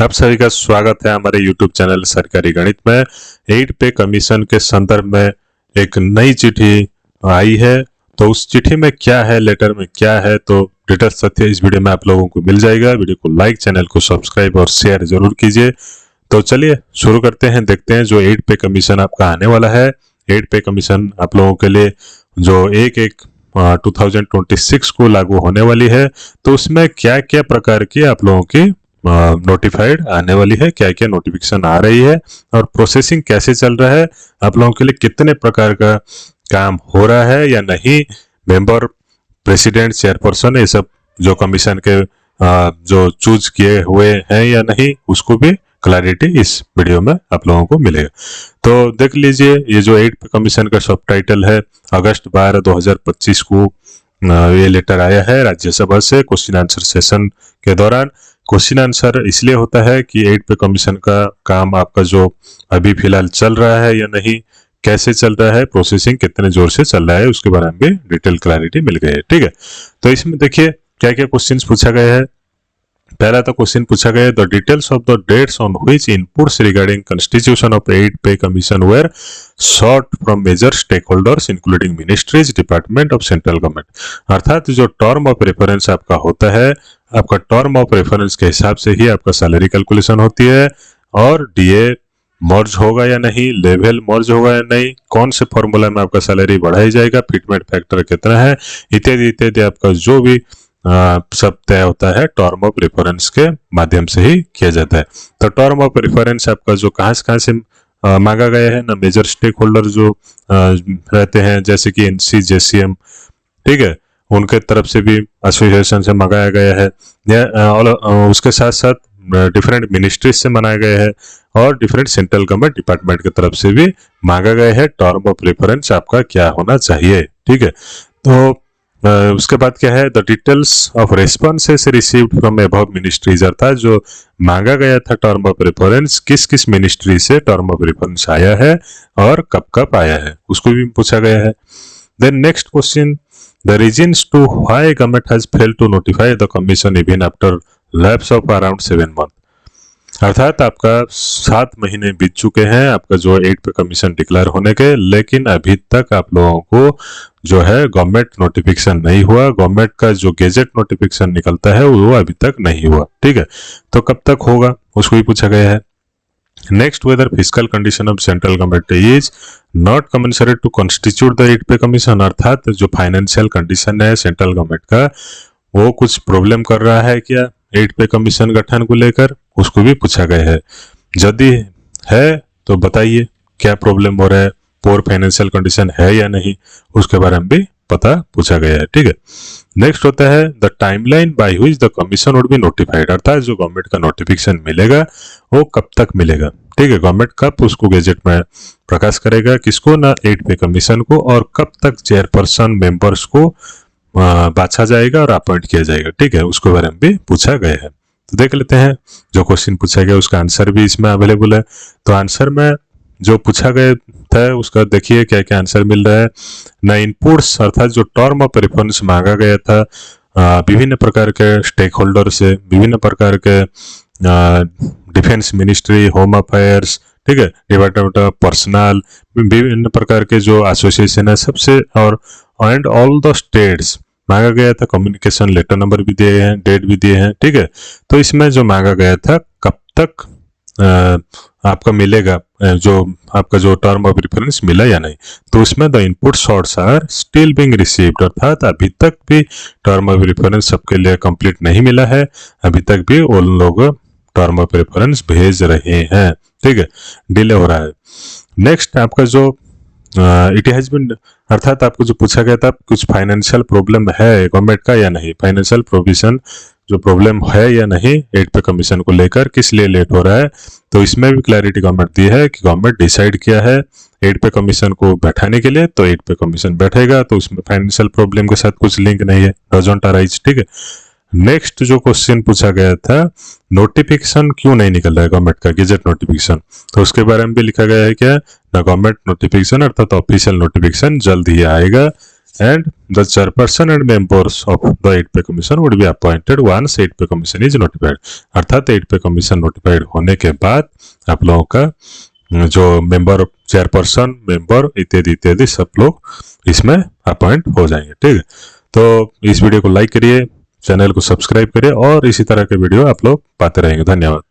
आप सभी का स्वागत है हमारे YouTube चैनल सरकारी गणित में। 8 पे कमीशन के संदर्भ में एक नई चिट्ठी आई है, तो उस चिट्ठी में क्या है, लेटर में क्या है, तो डिटेल्स तथ्य इस वीडियो में आप लोगों को मिल जाएगा। वीडियो को लाइक, चैनल को सब्सक्राइब और शेयर जरूर कीजिए। तो चलिए शुरू करते हैं, देखते हैं जो 8 पे कमीशन आपका आने वाला है। 8 पे कमीशन आप लोगों के लिए जो 2026 को लागू होने वाली है, तो उसमें क्या क्या प्रकार की आप लोगों की नोटिफाइड आने वाली है, क्या क्या नोटिफिकेशन आ रही है और प्रोसेसिंग कैसे चल रहा है, आप लोगों के लिए कितने प्रकार का काम हो रहा है या नहीं, मेंबर, प्रेसिडेंट, चेयरपर्सन, ये सब जो कमीशन के जो चूज किए हुए हैं या नहीं, उसको भी क्लैरिटी इस वीडियो में आप लोगों को मिलेगा। तो देख लीजिए, ये जो 8 पे कमीशन का सब टाइटल है, अगस्त 12 2025 को ये लेटर आया है राज्यसभा से क्वेश्चन आंसर सेशन के दौरान। क्वेश्चन आंसर इसलिए होता है कि 8 पे कमीशन का काम आपका जो अभी फिलहाल चल रहा है या नहीं, कैसे चल रहा है, प्रोसेसिंग कितने जोर से चल रहा है, उसके बारे में भी डिटेल क्लैरिटी मिल गई है। ठीक है, तो इसमें देखिए क्या क्या क्वेश्चंस पूछा गया है। पहला तो क्वेश्चन पूछा गया, the details of the dates on which inputs regarding constitution of 8 pay commission were sought from major stake holders including ministries, department of central government. अर्थात जो टर्म ऑफ रेफरेंस आपका होता है, आपका टर्म ऑफ रेफरेंस के हिसाब से ही आपका सैलरी कैलकुलेशन होती है, और डीए मर्ज होगा या नहीं, लेवल मर्ज होगा या नहीं, कौन से फॉर्मूला में आपका सैलरी बढ़ाया जाएगा, फिटमेंट फैक्टर कितना है, इत्यादि इत्यादि आपका जो भी सब तय होता है टर्म ऑफ रेफरेंस के माध्यम से ही किया जाता है। तो टर्म ऑफ रेफरेंस आपका जो कहाँ से मांगा गया है ना, मेजर स्टेक होल्डर जो रहते हैं जैसे कि एनसी, जेसीएम, ठीक है, उनके तरफ से भी एसोसिएशन से मंगाया गया है, या उसके साथ साथ डिफरेंट मिनिस्ट्रीज से मनाया गया है, और डिफरेंट सेंट्रल गवर्नमेंट डिपार्टमेंट की तरफ से भी मांगा गया है टर्म ऑफ रेफरेंस आपका क्या होना चाहिए। ठीक है, तो उसके बाद क्या है, the details of responses received from above ministries, अर्थात जो मांगा गया था टर्म ऑफ रेफरेंस, किस किस मिनिस्ट्री से टर्म ऑफ रेफरेंस आया है और कब कब आया है, उसको भी पूछा गया है। Then next question, the reasons to why government has failed to notify the commission even after lapse of around 7 month. अर्थात आपका 7 महीने बीत चुके हैं आपका जो 8 पे कमीशन डिक्लेयर होने के, लेकिन अभी तक आप लोगों को जो है गवर्नमेंट नोटिफिकेशन नहीं हुआ, गवर्नमेंट का जो गेजेट नोटिफिकेशन निकलता है वो अभी तक नहीं हुआ। ठीक है, तो कब तक होगा उसको भी पूछा गया है। Next, whether physical condition of central government is not commensurate to constitute the 8 pay commission, अर्थात जो फाइनेंशियल कंडीशन है सेंट्रल गवर्नमेंट का, वो कुछ प्रॉब्लम कर रहा है क्या 8 पे कमीशन गठन को लेकर, उसको भी पूछा गया है। यदि है तो बताइए क्या प्रॉब्लम हो रहा है, पोर फाइनेंशियल कंडीशन है या नहीं, उसके बारे में भी पता पूछा गया है। ठीक है, नेक्स्ट होता है the timeline by which the commission would be notified, अर्थात जो गवर्नमेंट का नोटिफिकेशन मिलेगा वो कब तक मिलेगा। ठीक है, गवर्नमेंट कब उसको गेजेट में प्रकाश करेगा, किसको ना 8 पे कमीशन को, और कब तक चेयरपर्सन मेंबर्स को बाछा जाएगा और अपॉइंट किया जाएगा। ठीक है, उसके बारे में भी पूछा गया है। तो देख लेते हैं जो क्वेश्चन पूछा गया उसका आंसर भी इसमें अवेलेबल है। तो आंसर में जो पूछा गया था उसका देखिए क्या क्या आंसर मिल रहा है ना। इनपुट्स अर्थात जो टर्म ऑफ रेफरेंस मांगा गया था विभिन्न प्रकार के स्टेक होल्डर से, विभिन्न प्रकार के डिफेंस मिनिस्ट्री, होम अफेयर्स, ठीक है, डिपार्टमेंट ऑफ पर्सनल, विभिन्न प्रकार के जो एसोसिएशन है सबसे, और एंड ऑल द स्टेट्स मांगा गया था। कम्युनिकेशन लेटर नंबर भी दिए हैं, डेट भी दिए हैं। ठीक है, तो इसमें जो मांगा गया था कब तक आपका मिलेगा, जो आपका जो टर्म ऑफ रेफरेंस मिला या नहीं, तो उसमें the input sought are still being received, अर्थात अभी तक भी टर्म ऑफ रेफरेंस सबके लिए कंप्लीट नहीं मिला है, अभी तक भी उन लोग टर्म ऑफ रेफरेंस भेज रहे हैं। ठीक है, डिले हो रहा है। नेक्स्ट आपका जो इट हैज बीन, अर्थात आपको जो पूछा गया था कुछ फाइनेंशियल प्रॉब्लम है गवर्नमेंट का या नहीं, फाइनेंशियल प्रोविजन जो प्रॉब्लम है या नहीं 8 पे कमीशन को लेकर, किस लिए लेट हो रहा है, तो इसमें भी क्लैरिटी गवर्नमेंट दी है कि गवर्नमेंट डिसाइड किया है 8 पे कमीशन को बैठाने के लिए, तो 8 पे कमीशन बैठेगा, तो उसमें फाइनेंशियल प्रॉब्लम के साथ कुछ लिंक नहीं है, डजंट अराइज। ठीक है, नेक्स्ट जो क्वेश्चन पूछा गया था, नोटिफिकेशन क्यों नहीं निकल रहा है गवर्नमेंट का गेजेट नोटिफिकेशन, तो उसके बारे में भी लिखा गया है क्या ना, गवर्नमेंट नोटिफिकेशन अर्थात ऑफिशियल नोटिफिकेशन जल्द ही आएगा, and the chairperson and members of the 8 pay commission would be appointed once 8 pay commission is notified। अर्थात 8 pay commission notified होने के बाद आप लोगों का जो मेंबर, चेयरपर्सन, मेंबर इत्यादि इत्यादि सब लोग इसमें अपॉइंट हो जाएंगे। ठीक है, तो इस वीडियो को लाइक करिए, चैनल को सब्सक्राइब करिए और इसी तरह के वीडियो आप लोग पाते रहेंगे। धन्यवाद।